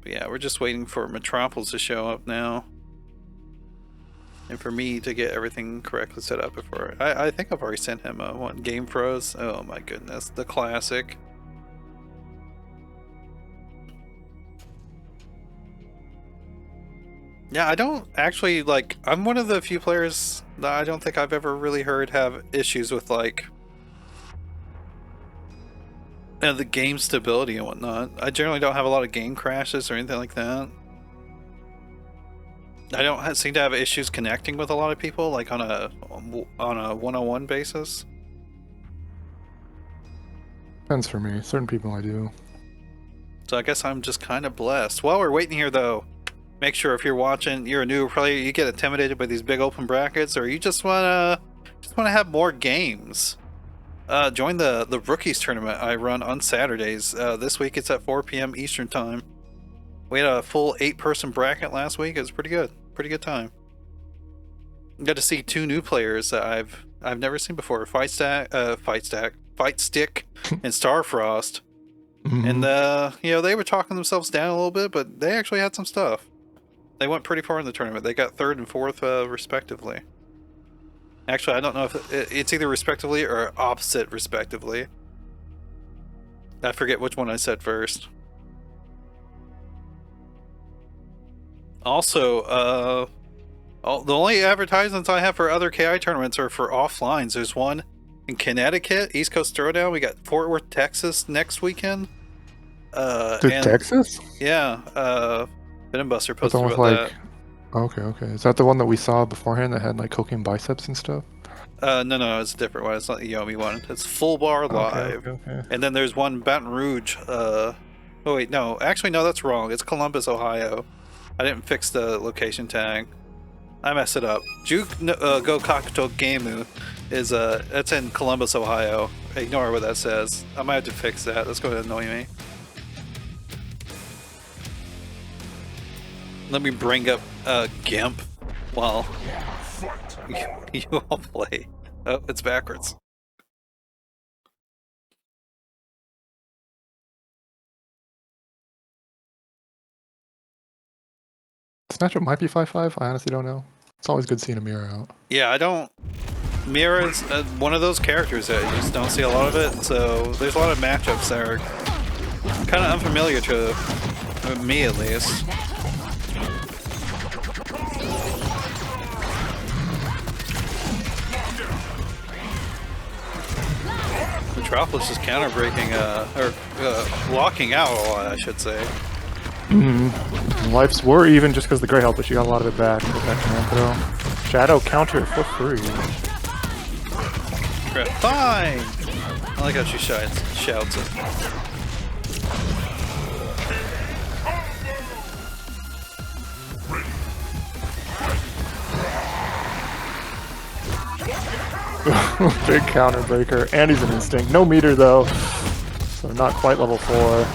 But yeah, we're just waiting for Metropolis to show up now. And for me to get everything correctly set up before... I think I've already sent him one Game Pros. Oh my goodness, the classic. Yeah, I don't actually, like, I'm one of the few players that I don't think I've ever really heard have issues with, like, the game stability and whatnot. I generally don't have a lot of game crashes or anything like that. I don't seem to have issues connecting with a lot of people, like on a one-on-one basis. Depends for me. Certain people I do. So I guess I'm just kind of blessed. While we're waiting here, though, make sure if you're watching, you're a new player, you get intimidated by these big open brackets, or you just wanna have more games. Join the rookies tournament I run on Saturdays. This week it's at 4 p.m. Eastern time. We had a full 8-person bracket last week. It was pretty good. Pretty good time. Got to see 2 new players that I've never seen before. Fight Stick, and Starfrost. And you know, they were talking themselves down a little bit, but they actually had some stuff. They went pretty far in the tournament. They got 3rd and 4th respectively. Actually, I don't know if it's either respectively or opposite respectively. I forget which one I said first. Also, the only advertisements I have for other KI tournaments are for offlines. There's one in Connecticut, East Coast Throwdown. We got Fort Worth, Texas next weekend. Texas? Yeah, Venom Buster posted about like, that. Okay. Is that the one that we saw beforehand that had like cocaine biceps and stuff? No, it's a different one. It's not the Yomi one. It's Full Bar Live. Okay. And then there's one Baton Rouge. Oh wait, no. Actually, no, that's wrong. It's Columbus, Ohio. I didn't fix the location tag. I messed it up. Juke Go Kakuto Gameu is that's in Columbus, Ohio. Ignore what that says. I might have to fix that. That's going to annoy me. Let me bring up GIMP while you all play. Oh, it's backwards. This matchup might be 5-5. I honestly don't know. It's always good seeing a Mira out. Yeah, I don't... Mira is one of those characters that you just don't see a lot of it, so there's a lot of matchups that are kind of unfamiliar to me, at least. Metropolis is counter-breaking, or locking out a lot, I should say. Life's were even just because the Grey help, but she got a lot of it back with that command throw. Shadow counter for free. Fine! I like how she shouts it. Big counter breaker, and he's an instinct. No meter though, so not quite level 4.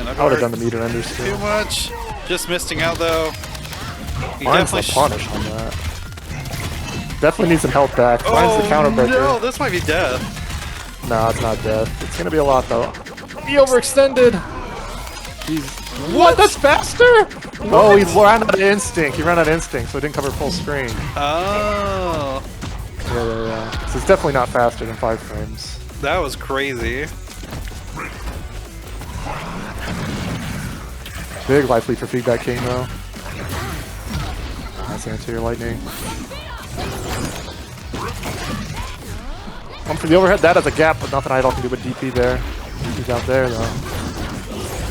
I would have done the meter enders too. Too much. Just missing out though. Mine's the punish on that. Definitely needs some health back. Finds the counter breaker. No, this might be death. No, it's not death. It's gonna be a lot though. He overextended. He's what? That's faster? What? Oh, he ran out of instinct. He ran out of instinct, so it didn't cover full screen. Oh. Yeah. So it's definitely not faster than 5 frames. That was crazy. Big life lead for Feedback King though. Nice anti-air lightning. One for the overhead. That has a gap, but nothing Eyedol can do but DP there. DP's out there though.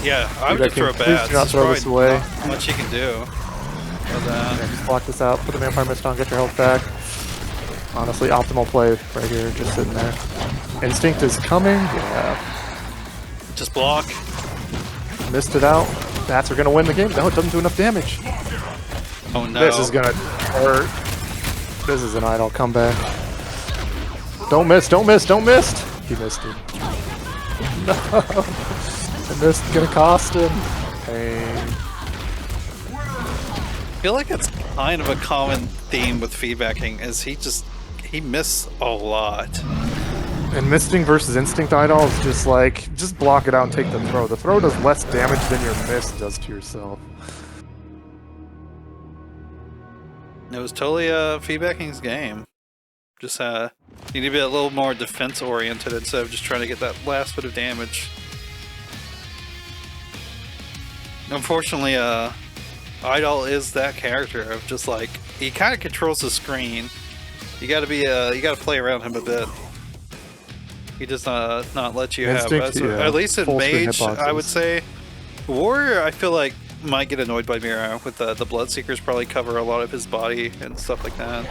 Yeah, I would just throw it back. Please do not throw this away. Not much you can do. Yeah, just block this out. Put the Vampire Mist on. Get your health back. Honestly, optimal play right here. Just sitting there. Instinct is coming. Yeah. Just block. Missed it out. Bats are gonna win the game. No, it doesn't do enough damage. Oh no. This is gonna hurt. This is an Eyedol comeback. Don't miss, don't miss, don't miss! He missed it. No! And this is gonna cost him. Pain. I feel like it's kind of a common theme with feedbacking is he missed a lot. And misting versus instinct idol is just like, just block it out and take the throw. The throw does less damage than your mist does to yourself. It was totally feedbacking's game. Just you need to be a little more defense oriented instead of just trying to get that last bit of damage. Unfortunately, Eyedol is that character of just like he kind of controls the screen. You gotta be you gotta play around him a bit. He does not let you Instinct, have so, yeah. at least in Full screen Mage, I would say. Warrior, I feel like might get annoyed by Mira with the Bloodseekers probably cover a lot of his body and stuff like that.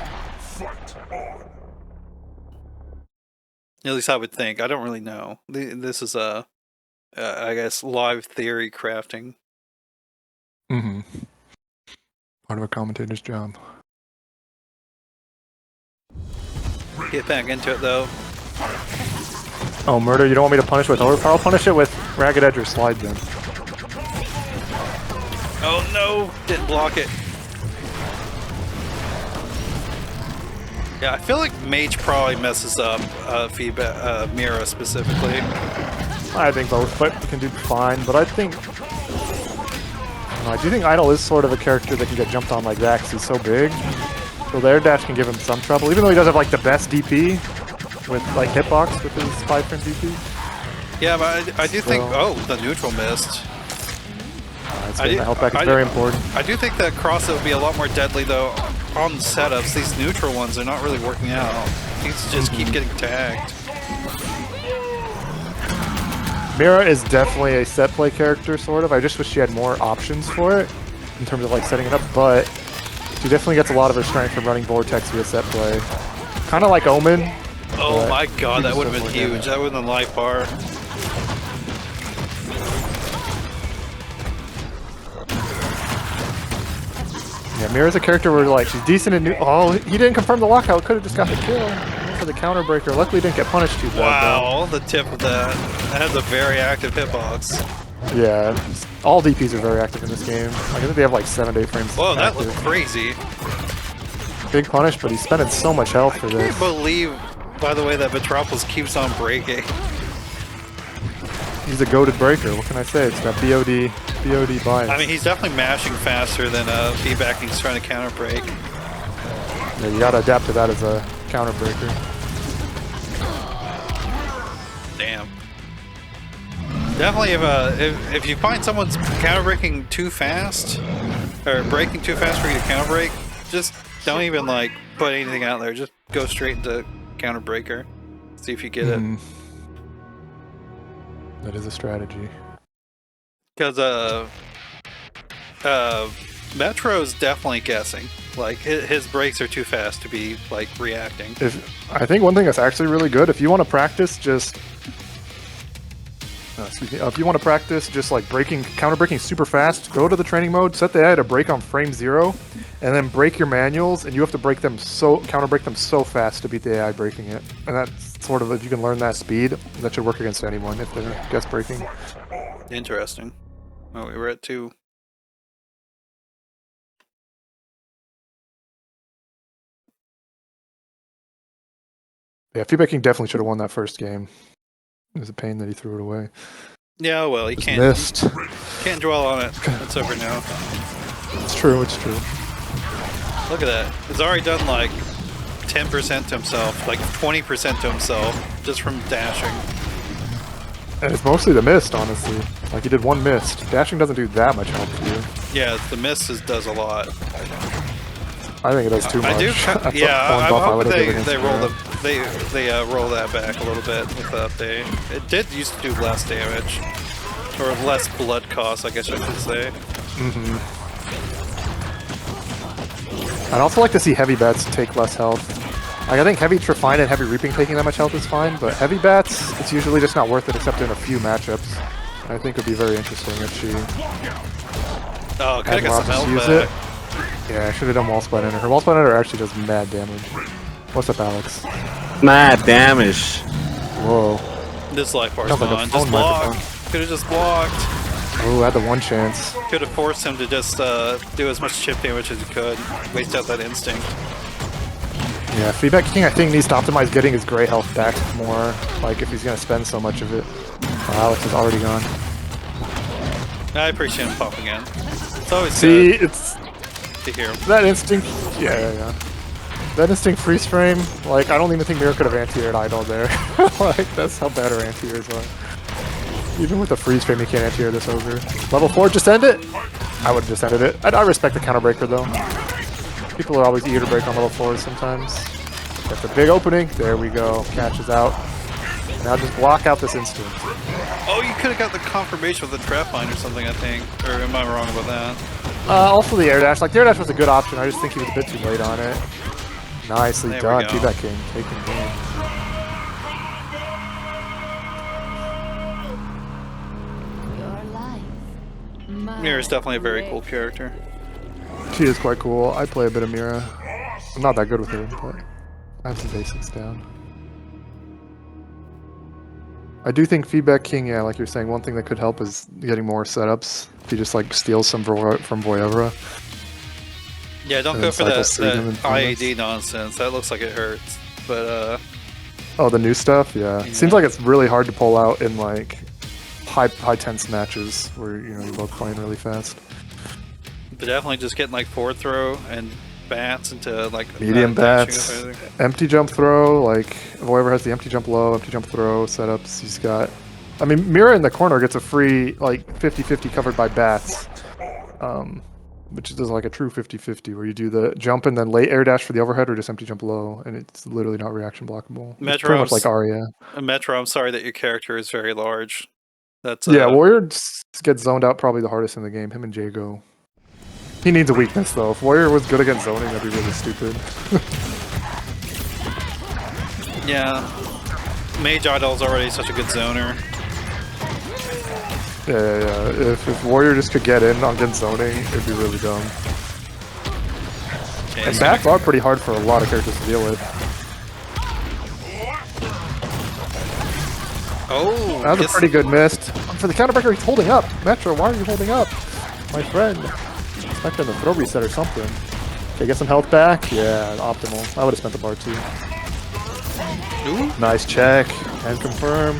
At least I would think. I don't really know. This is I guess live theory crafting. Mm-hmm. Part of a commentator's job. Get back into it though. Oh, murder! You don't want me to punish with overpower? I'll punish it with Ragged Edge or Slide then. Oh no! Didn't block it. Yeah, I feel like Mage probably messes up feedback, Mira specifically. I think both, but can do fine. But I think I do think Eyedol is sort of a character that can get jumped on like that because he's so big. So the air dash can give him some trouble, even though he does have like the best DP with like hitbox with his 5-frame DP. Yeah, but I do think. Oh, the neutral missed. It's getting the health back is very important. I do think that cross would be a lot more deadly though on setups. These neutral ones are not really working out. Things just keep getting tagged. Mira is definitely a set play character, sort of. I just wish she had more options for it in terms of like setting it up, but she definitely gets a lot of her strength from running Vortex via set play. Kind of like Omen. Oh my god, that would have been huge. That would have been life bar. Yeah, Mira's a character where like she's decent in new. Oh, he didn't confirm the lockout. Could have just got the kill for the counter breaker. Luckily, didn't get punished too bad. Wow, the tip of that. That has a very active hitbox. Yeah, all DPs are very active in this game. Like, I think they have like 7 to 8 frames. Whoa, that active. looked crazy. Big punish, but he's spending so much health for I this. can't believe, by the way, that Metropolis keeps on breaking. He's a goated breaker. What can I say? It's that BOD bias. I mean, he's definitely mashing faster than feedbacking's trying to counter break. Yeah, you gotta adapt to that as a counter breaker. Damn. Definitely, if you find someone's counter breaking too fast, or breaking too fast for you to counter break, just don't even like put anything out there. Just go straight into counter breaker. See if you get it. That is a strategy. Because Metro's definitely guessing. Like his breaks are too fast to be like reacting. I think one thing that's actually really good, if you want to practice just if you want to practice just like counter breaking super fast, go to the training mode, set the AI to break on frame 0, and then break your manuals, and you have to break them counter break them so fast to beat the AI breaking it. And that's sort of, if you can learn that speed, that should work against anyone if they're guess breaking. Interesting. Oh, we were at 2. Yeah, feedbacking definitely should have won that first game. It was a pain that he threw it away. Yeah, well, he can't. Missed. Can't dwell on it. It's over now. It's true. It's true. Look at that. He's already done like 10% to himself, like 20% to himself, just from dashing. And it's mostly the mist, honestly. Like, he did 1 mist. Dashing doesn't do that much help to you. Yeah, the miss does a lot. I think it does too much. I do. Yeah, I'm hoping they roll that back a little bit with the update. It did used to do less damage, or less blood cost, I guess I should say. I'd also like to see heavy bats take less health. Like, I think heavy Ultrafine and heavy Reaping taking that much health is fine, but heavy bats, it's usually just not worth it except in a few matchups. I think it would be very interesting if she could have got some health back. back. Yeah, I should have done Wall Splat Enter. Her Wall Splat Enter actually does mad damage. What's up, Alex? Mad damage. Whoa. This life bar's Sounds like a gone. phone Just block. microphone. Could have just blocked. Oh, I had the 1 chance. Could have forced him to just do as much chip damage as he could. Waste out that instinct. Yeah, Feedback King I think needs to optimize getting his gray health back more, like if he's going to spend so much of it. Alex is already gone. I appreciate him popping in. It's always See, good it's to hear him. that instinct, yeah. That instinct freeze frame, like I don't even think Mira could have anti-aired Eyedol there. Like, that's how bad her anti-airs are. Even with a freeze frame, you can't anti-air this over. Level 4, just end it? I would have just ended it. I respect the counter breaker though. People are always eager to break on level 4s sometimes. That's a big opening. There we go. Catches out. Now just block out this instant. Oh, you could have got the confirmation with the Ultrafine or something, I think. Or am I wrong about that? Also the air dash. Like, the air dash was a good option. I just think he was a bit too late on it. Nicely There we done. go. Feedback King taking game. Mira's definitely a very cool character. She is quite cool. I play a bit of Mira. I'm not that good with her, but I have some basics down. I do think Feedback King, yeah, like you're saying, one thing that could help is getting more setups. If he just like steals some from Voyevra. Yeah, don't And go then for that, cycles through them in IAD nonsense. That looks like it hurts. But, Oh, the new stuff? Yeah. Yeah. Seems like it's really hard to pull out in like high tense matches where you're both playing really fast. but definitely just getting like forward throw and bats into like Medium dashing bats, or anything. empty jump throw, like whoever has the empty jump low, empty jump throw setups, he's got. I mean, Mira in the corner gets a free like 50-50 covered by bats, which is like a true 50-50 where you do the jump and then late air dash for the overhead or just empty jump low, and it's literally not reaction blockable. It's pretty much like Arya. Metro, I'm sorry that your character is very large. That's Yeah, Warrior gets zoned out probably the hardest in the game. Him and Jago. He needs a weakness though. If Warrior was good against zoning, that'd be really stupid. Yeah. Mage Eyedol's already such a good zoner. Yeah. If Warrior just could get in on against zoning, it'd be really dumb. Okay, And so bats are pretty hard for a lot of characters to deal with. oh, That was a gets- pretty good miss. For the counter breaker, he's holding up. Metro, why are you holding up? My friend. Expecting the throw reset or something. Okay, get some health back. Yeah, optimal. I would have spent the bar too. Ooh. Nice check. And confirm.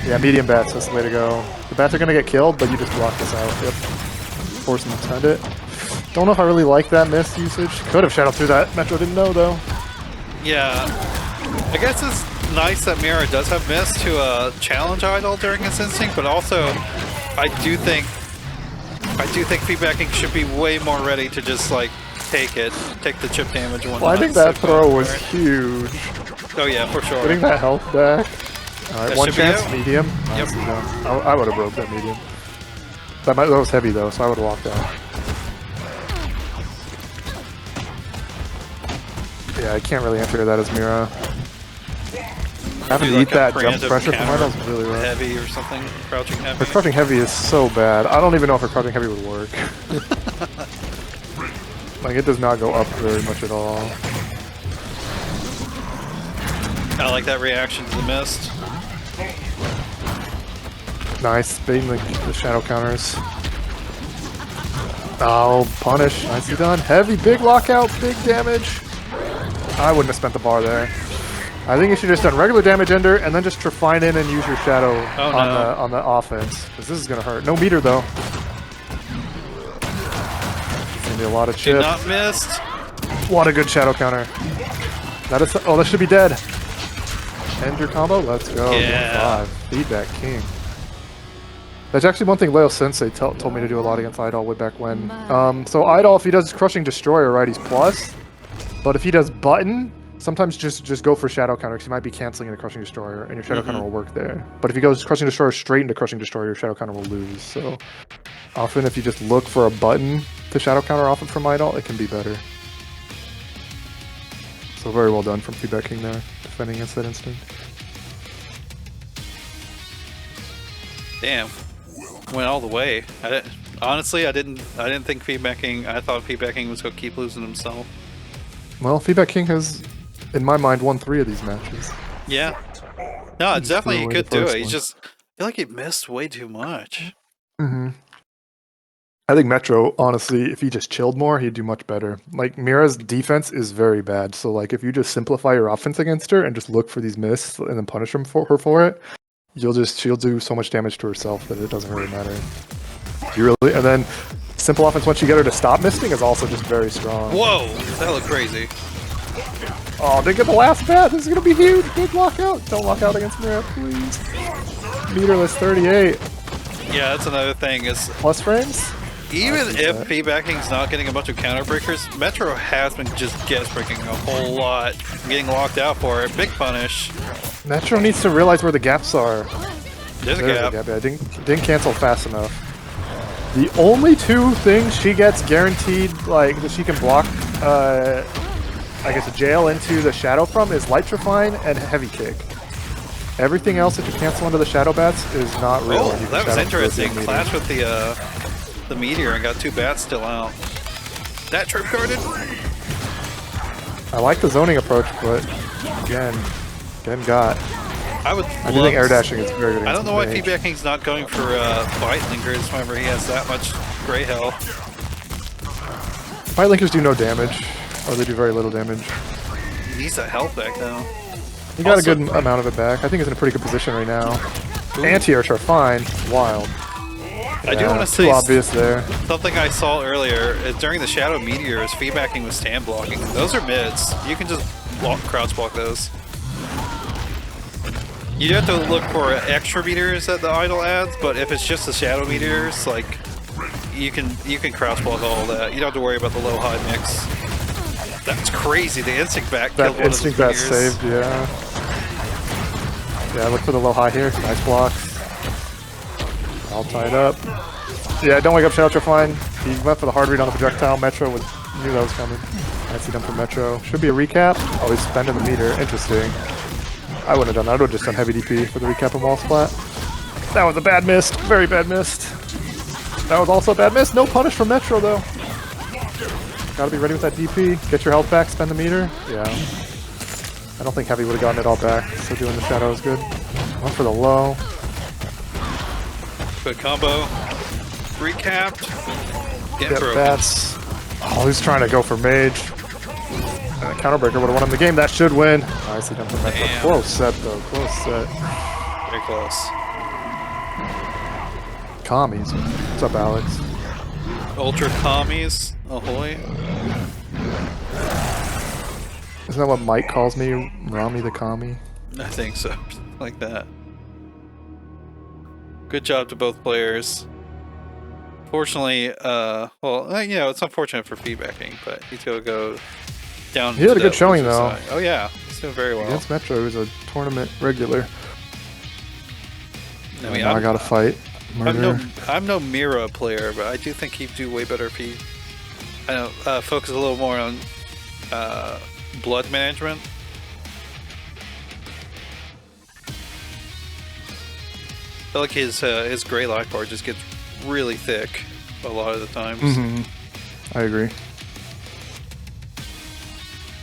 Yeah, medium bats, that's the way to go. The bats are gonna get killed, but you just block this out. Yep. Force them to send it. Don't know if I really like that miss usage. Could have shadowed through that. Metro didn't know though. Yeah. I guess it's nice that Mira does have miss to challenge Eyedol during his instinct, but also I do think Feedbacking should be way more ready to just like take the chip damage one. Well, I think that throw was huge. Oh yeah, for sure. Getting that health back. Alright, That one should be chance, out. medium. Yep. Nicely done. I would have broke that medium. That was heavy though, so I would have walked out. Yeah, I can't really enter that as Mira. Having to Do eat like a that jump preemptive pressure from counter Eyedol's really rough. heavy or something, crouching heavy. Her crushing heavy is so bad. I don't even know if her crushing heavy would work. Like, it does not go up very much at all. I like that reaction to the mist. Nice, baiting the shadow counters. Oh, punish. Nicely done. Heavy, big lockout, big damage. I wouldn't have spent the bar there. I think you should have just done regular damage ender and then just Ultrafine in and use your shadow on the offense. Because this is going to hurt. No meter though. It's going to be a lot of Did chip. not missed. What a good shadow counter. That is. Oh, that should be dead. End your combo. Let's go. Yeah. Game 5. Feedback King. That's actually one thing Leo Sensei told me to do a lot against Eyedol way back when. So Eyedol, if he does Crushing Destroyer, right, he's plus. But if he does Button, sometimes just go for Shadow Counter because he might be canceling into Crushing Destroyer, and your Shadow Counter will work there. But if he goes Crushing Destroyer straight into Crushing Destroyer, your Shadow Counter will lose. So often, if you just look for a button to Shadow Counter off it from Eyedol, it can be better. So very well done from Feedback King there, defending against that instinct. Damn, went all the way. Honestly, I didn't think Feedbacking. I thought Feedbacking was gonna keep losing himself. Well, Feedback King has, in my mind, won 3 of these matches. Yeah. No, it's definitely he away could the do first it. He's one. just I feel like he missed way too much. Mm-hmm. I think Metro, honestly, if he just chilled more, he'd do much better. Like, Mira's defense is very bad. So, like, if you just simplify your offense against her and just look for these misses and then punish her for it, she'll do so much damage to herself that it doesn't really matter. And then simple offense, once you get her to stop missing, is also just very strong. Whoa, that looked crazy. Oh, they get the last bat. This is going to be huge. Big lockout. Don't lock out against Mira, please. Meterless 38. Yeah, that's another thing is Plus frames? even if feedbacking's not getting a bunch of counter breakers, Metro has been just guess breaking a whole lot, getting locked out for it. Big punish. Metro needs to realize where the gaps are. There's a gap. Yeah, I didn't cancel fast enough. The only two things she gets guaranteed, like, that she can block, I guess, a jail into the shadow from is Ultrafine and Heavy Kick. Everything else that you cancel into the shadow bats is not real. Oh, that was interesting. Clash with the meteor and got 2 bats still out. That trip guarded. I like the zoning approach, but again got. I do think air dashing is very good. I don't know why feedbacking's not going for Bite Linkers whenever he has that much gray health. Bite Linkers do no damage, or they do very little damage. He needs that health back though. He got a good amount of it back. I think he's in a pretty good position right now. Anti-airs are fine. Wild. I do want to say too obvious there. Something I saw earlier during the Shadow Meteors, feedbacking with stand blocking. Those are mids. You can just crouch block those. You do have to look for extra meteors that the Eyedol adds, but if it's just the Shadow Meteors, like you can crouch block all of that. You don't have to worry about the low high mix. That's crazy. The instinct back killed one of those got saved, yeah. Yeah, look for the low high here. Nice blocks. All tied up. Yeah, don't wake up Shadow Ultrafine. He went for the hard read on the projectile. Metro knew that was coming. I see them from Metro. Should be a recap. Oh, he's spending the meter. Interesting. I wouldn't have done that. I would have just done heavy DP for the recap and wall splat. That was a bad miss. Very bad miss. That was also a bad miss. No punish from Metro, though. Gotta be ready with that DP. Get your health back, spend the meter. Yeah. I don't think Heavy would have gotten it all back, so doing the shadow is good. Went for the low. Good combo. Recapped. Get broken. Bats. Oh, he's trying to go for Mage. And a counterbreaker would have won him the game. That should win. Nicely done for Metro. Close set, though. Close set. Very close. Commies. What's up, Alex? Ultra commies. Ahoy. Isn't that what Mike calls me? Rami the commie? I think so. Like that. Good job to both players. Fortunately, it's unfortunate for feedbacking, but he's going to go down. He had a good showing, though. Side. Oh, yeah. He's doing very well. Against Metro, he was a tournament regular. I mean, I got to fight. I'm no Mira player, but I do think he'd do way better if he focus a little more on blood management. I feel like his gray life bar just gets really thick a lot of the times. I agree.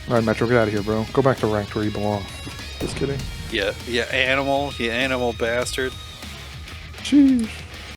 Alright, Metro, get out of here, bro. Go back to ranked where you belong. Just kidding. Yeah, you animal bastard. Jeez.